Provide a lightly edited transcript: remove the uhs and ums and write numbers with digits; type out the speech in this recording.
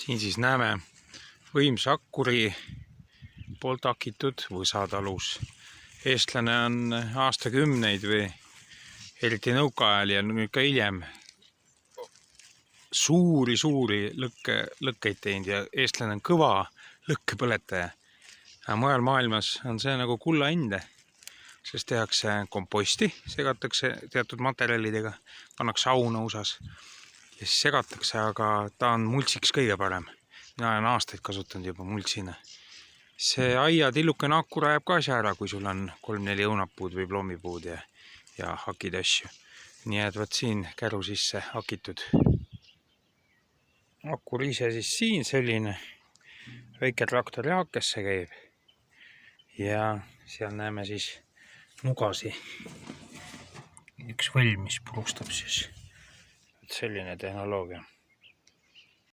Siin siis näeme võimsa akkuri poolt hakitud võsatalus. Eestlane on aastakümneid või eriti nõukaajal ja nüüd ka hiljem suuri lõkkeid teinud ja eestlane on kõva lõkkepõletaja. Mujal maailmas on see nagu kullainde, sest tehakse komposti, segatakse teatud materjalidega, pannakse sauna usas ja siis segatakse, aga ta on multsiks kõige parem. Mina olen aastaid kasutanud juba multsina. See aia tillukene akkur ajab ka asja ära, kui sul on 3-4 õunapuud või plommipuud ja hakid asju. Nii et võt siin käru sisse hakitud. Akkur ise siis siin selline väike traktori haakesse käib. Ja seal näeme siis nugasi. Üks võll, mis purustab siis. Selline tehnoloogia.